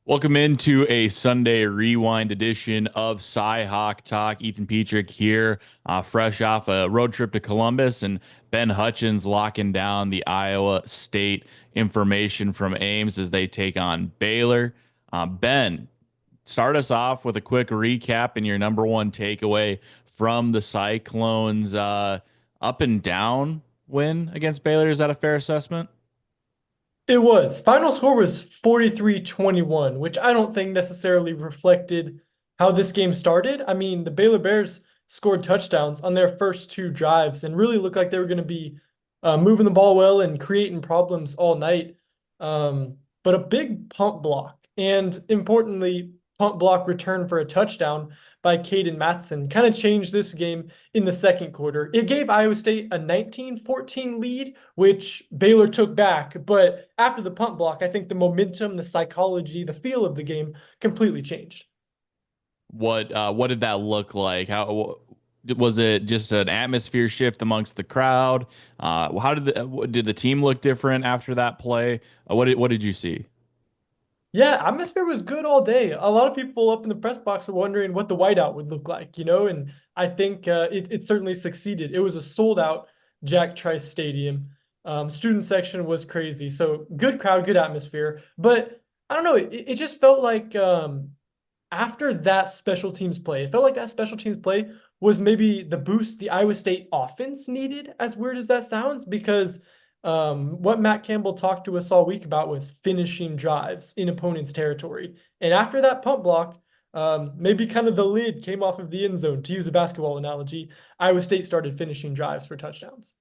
Welcome into a Sunday rewind edition of CyHawk Talk. Ethan Petrik here, fresh off a road trip to Columbus, and Ben Hutchens locking down the Iowa State information from Ames as they take on Baylor. Ben, start us off with a quick recap and your number one takeaway from the Cyclones' up and down win against Baylor. Is that a fair assessment? It was. Final score was 43-21, which I don't think necessarily reflected how this game started. I mean, the Baylor Bears scored touchdowns on their first two drives and really looked like they were going to be moving the ball well and creating problems all night. But a big punt block and importantly, punt block return for a touchdown by Caden Matson kind of changed this game in the second quarter. It gave Iowa State a 19-14 lead, which Baylor took back. But after the punt block, I think the momentum, the psychology, the feel of the game completely changed. What did that look like? How was it just an atmosphere shift amongst the crowd? How did the team look different after that play? What did you see? Yeah, atmosphere was good all day. A lot of people up in the press box were wondering what the whiteout would look like, and I think it certainly succeeded. It was a sold out Jack Trice Stadium. Student section was crazy. So good crowd, good atmosphere. But I don't know, it just felt like after that special teams play, it felt like that special teams play was maybe the boost the Iowa State offense needed, as weird as that sounds, because what Matt Campbell talked to us all week about was finishing drives in opponent's territory. And after that punt block, maybe kind of the lid came off of the end zone, to use a basketball analogy. Iowa State started finishing drives for touchdowns.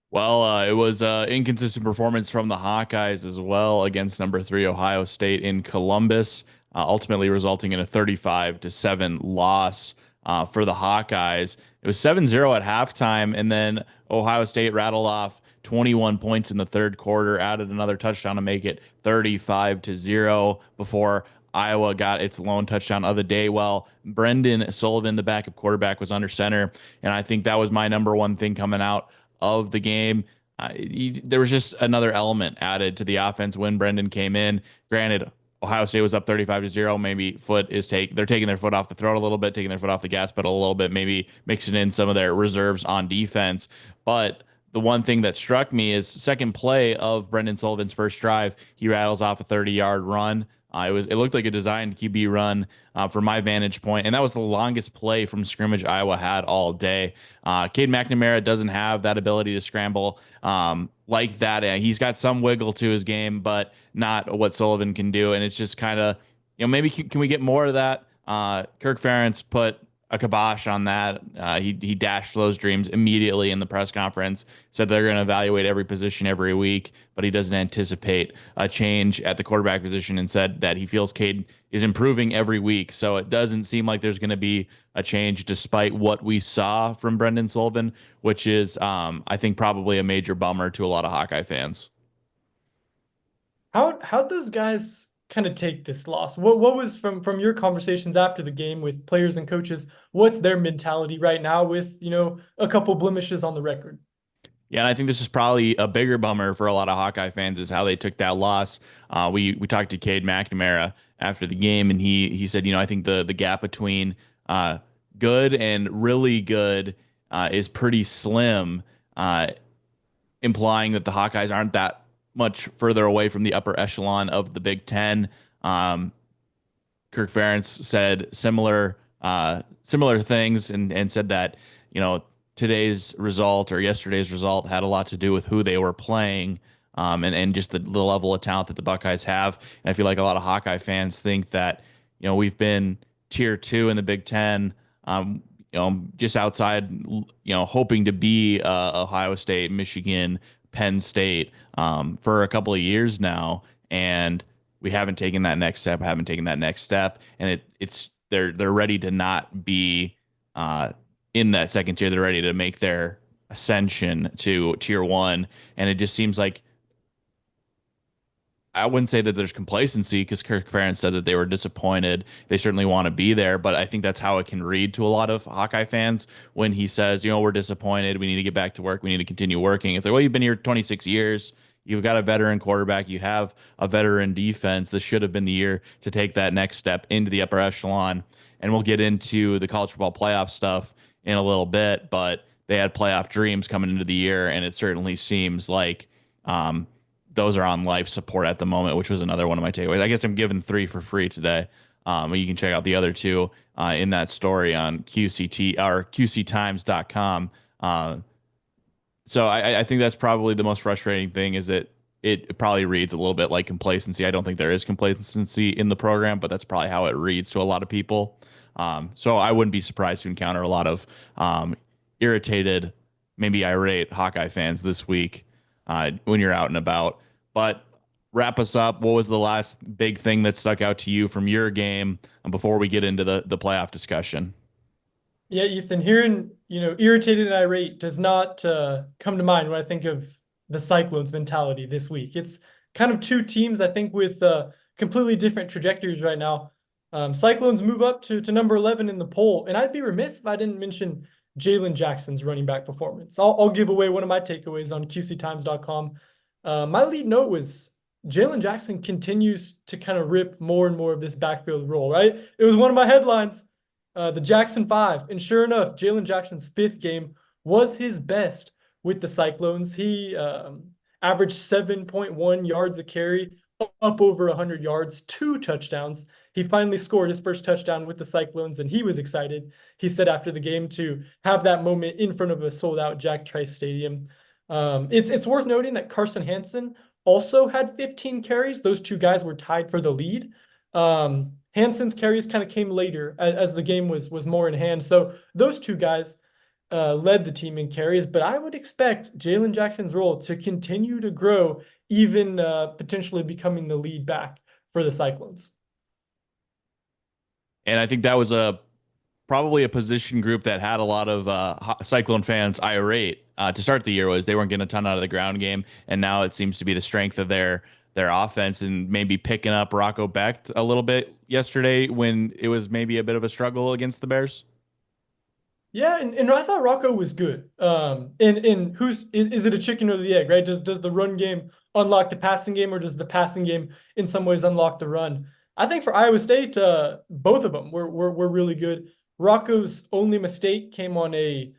Well, it was inconsistent performance from the Hawkeyes as well against number three Ohio State in Columbus, ultimately resulting in a 35-7 loss for the Hawkeyes. It was 7-0 at halftime, and then Ohio State rattled off 21 points in the third quarter, added another touchdown to make it 35-0 before Iowa got its lone touchdown of the day. Well, Brendan Sullivan, the backup quarterback, was under center, and I think that was my number one thing coming out of the game. There was just another element added to the offense when Brendan came in. Granted, Ohio State was up 35-0. Maybe they're taking their foot off the throat a little bit, taking their foot off the gas pedal a little bit, maybe mixing in some of their reserves on defense. But the one thing that struck me is second play of Brendan Sullivan's first drive, he rattles off a 30-yard run. It looked like a designed QB run from my vantage point, and that was the longest play from scrimmage Iowa had all day. Cade McNamara doesn't have that ability to scramble like that. He's got some wiggle to his game, but not what Sullivan can do. And it's just kind of, maybe can we get more of that? Kirk Ferentz put a kibosh on that. He dashed those dreams immediately in the press conference, said they're going to evaluate every position every week, but he doesn't anticipate a change at the quarterback position and said that he feels Cade is improving every week. So it doesn't seem like there's going to be a change despite what we saw from Brendan Sullivan, which is, I think, probably a major bummer to a lot of Hawkeye fans. How'd those guys kind of take this loss? What was from your conversations after the game with players and coaches? What's their mentality right now with, a couple blemishes on the record? Yeah, and I think this is probably a bigger bummer for a lot of Hawkeye fans is how they took that loss. We talked to Cade McNamara after the game, and he said, I think the gap between good and really good is pretty slim, implying that the Hawkeyes aren't that much further away from the upper echelon of the Big Ten. Kirk Ferentz said similar things and said that today's result or yesterday's result had a lot to do with who they were playing, and just the level of talent that the Buckeyes have. And I feel like a lot of Hawkeye fans think that we've been tier two in the Big Ten, just outside, hoping to be Ohio State, Michigan, Penn State for a couple of years now, and we haven't taken that next step, and it's they're ready to not be in that second tier. They're ready to make their ascension to tier one, and it just seems like I wouldn't say that there's complacency because Kirk Ferentz said that they were disappointed. They certainly want to be there, but I think that's how it can read to a lot of Hawkeye fans when he says, we're disappointed. We need to get back to work. We need to continue working. It's like, well, you've been here 26 years. You've got a veteran quarterback. You have a veteran defense. This should have been the year to take that next step into the upper echelon. And we'll get into the college football playoff stuff in a little bit, but they had playoff dreams coming into the year, and it certainly seems like um, those are on life support at the moment, which was another one of my takeaways. I guess I'm giving three for free today. You can check out the other two in that story on QCT or QCtimes.com. So I think that's probably the most frustrating thing is that it probably reads a little bit like complacency. I don't think there is complacency in the program, but that's probably how it reads to a lot of people. So I wouldn't be surprised to encounter a lot of irritated, maybe irate Hawkeye fans this week when you're out and about. But wrap us up. What was the last big thing that stuck out to you from your game before we get into the playoff discussion? Yeah, Ethan, hearing, irritated and irate does not come to mind when I think of the Cyclones mentality this week. It's kind of two teams, I think, with completely different trajectories right now. Cyclones move up to number 11 in the poll, and I'd be remiss if I didn't mention Jaylon Jackson's running back performance. I'll give away one of my takeaways on QCtimes.com. My lead note was Jaylon Jackson continues to kind of rip more and more of this backfield role, right? It was one of my headlines, the Jackson Five. And sure enough, Jaylon Jackson's fifth game was his best with the Cyclones. He averaged 7.1 yards a carry, up over 100 yards, 2 touchdowns. He finally scored his first touchdown with the Cyclones, and he was excited. He said after the game to have that moment in front of a sold-out Jack Trice Stadium. It's worth noting that Carson Hansen also had 15 carries. Those two guys were tied for the lead. Hansen's carries kind of came later as the game was more in hand. So those two guys led the team in carries, but I would expect Jaylon Jackson's role to continue to grow, even potentially becoming the lead back for the Cyclones. And I think that was probably a position group that had a lot of Cyclone fans irate to start the year was they weren't getting a ton out of the ground game, and now it seems to be the strength of their offense and maybe picking up Rocco Becht a little bit yesterday when it was maybe a bit of a struggle against the Bears. Yeah, and I thought Rocco was good. And is it a chicken or the egg, right? Does the run game unlock the passing game, or does the passing game in some ways unlock the run? I think for Iowa State, both of them were really good. Rocco's only mistake came on a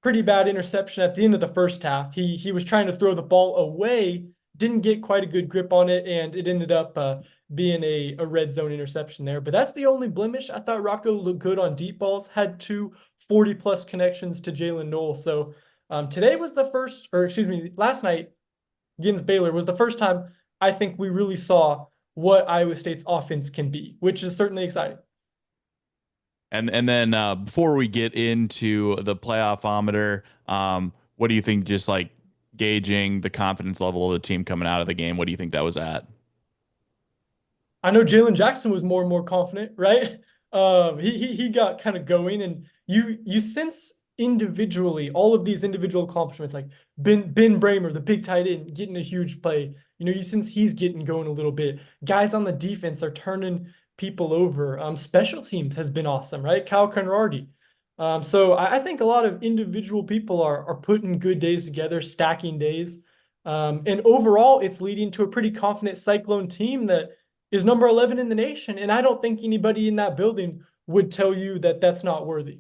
pretty bad interception at the end of the first half. He was trying to throw the ball away, didn't get quite a good grip on it, and it ended up being a red zone interception there. But that's the only blemish. I thought Rocco looked good on deep balls, had two 40-plus connections to Jalen Knoll. So today was the first, or excuse me, last night against Baylor was the first time I think we really saw what Iowa State's offense can be, which is certainly exciting. And then before we get into the playoff-ometer, what do you think? Just like gauging the confidence level of the team coming out of the game, what do you think that was at? I know Jaylon Jackson was more and more confident, right? He got kind of going, and you sense individually all of these individual accomplishments, like Ben Bramer, the big tight end, getting a huge play. You sense he's getting going a little bit. Guys on the defense are turning people over. Special teams has been awesome, right? Kyle Conrarty. So I think a lot of individual people are putting good days together, stacking days. And overall, it's leading to a pretty confident Cyclone team that is number 11 in the nation. And I don't think anybody in that building would tell you that that's not worthy.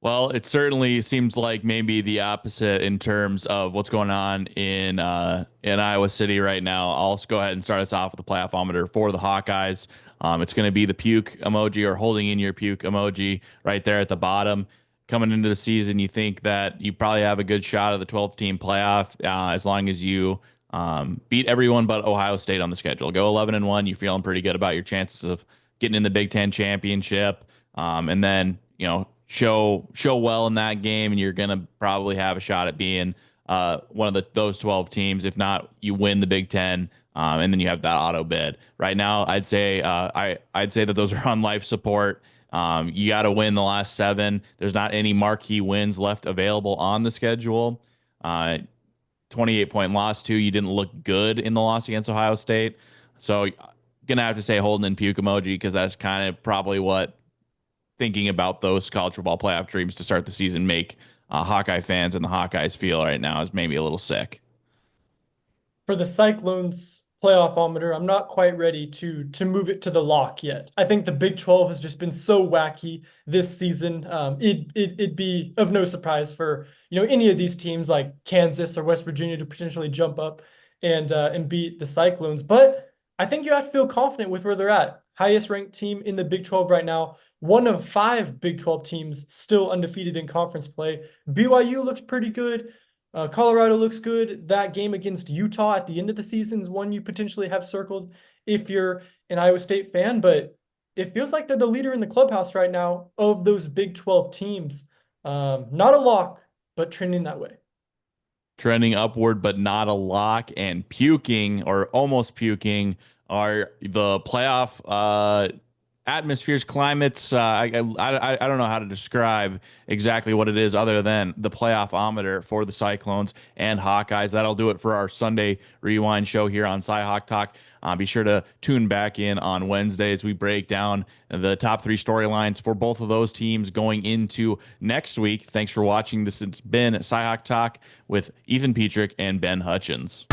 Well, it certainly seems like maybe the opposite in terms of what's going on in Iowa City right now. I'll just go ahead and start us off with the playoff-ometer for the Hawkeyes. It's going to be the puke emoji or holding in your puke emoji right there at the bottom. Coming into the season, you think that you probably have a good shot of the 12-team playoff as long as you beat everyone but Ohio State on the schedule. Go 11-1. You're feeling pretty good about your chances of getting in the Big Ten championship, and then show well in that game, and you're gonna probably have a shot at being one of those 12 teams. If not, you win the Big Ten, and then you have that auto bid. Right now, I'd say I'd say that those are on life support. You got to win the last 7. There's not any marquee wins left available on the schedule. 28-point loss too. You didn't look good in the loss against Ohio State, so gonna have to say holding in puke emoji because that's kind of probably what thinking about those college football playoff dreams to start the season make Hawkeye fans and the Hawkeyes feel right now is maybe a little sick. For the Cyclones playoff-ometer, I'm not quite ready to move it to the lock yet. I think the Big 12 has just been so wacky this season. It'd be of no surprise for any of these teams like Kansas or West Virginia to potentially jump up and beat the Cyclones. But I think you have to feel confident with where they're at. Highest ranked team in the Big 12 right now. One of 5 Big 12 teams still undefeated in conference play. BYU looks pretty good. Colorado looks good. That game against Utah at the end of the season is one you potentially have circled if you're an Iowa State fan, but it feels like they're the leader in the clubhouse right now of those Big 12 teams. Not a lock, but trending that way. Trending upward, but not a lock, and puking or almost puking are the playoff atmospheres, climates. I don't know how to describe exactly what it is other than the playoff-ometer for the Cyclones and Hawkeyes. That'll do it for our Sunday Rewind show here on CyHawk Talk. Be sure to tune back in on Wednesday as we break down the top 3 storylines for both of those teams going into next week. Thanks for watching. This has been CyHawk Talk with Ethan Petrik and Ben Hutchens.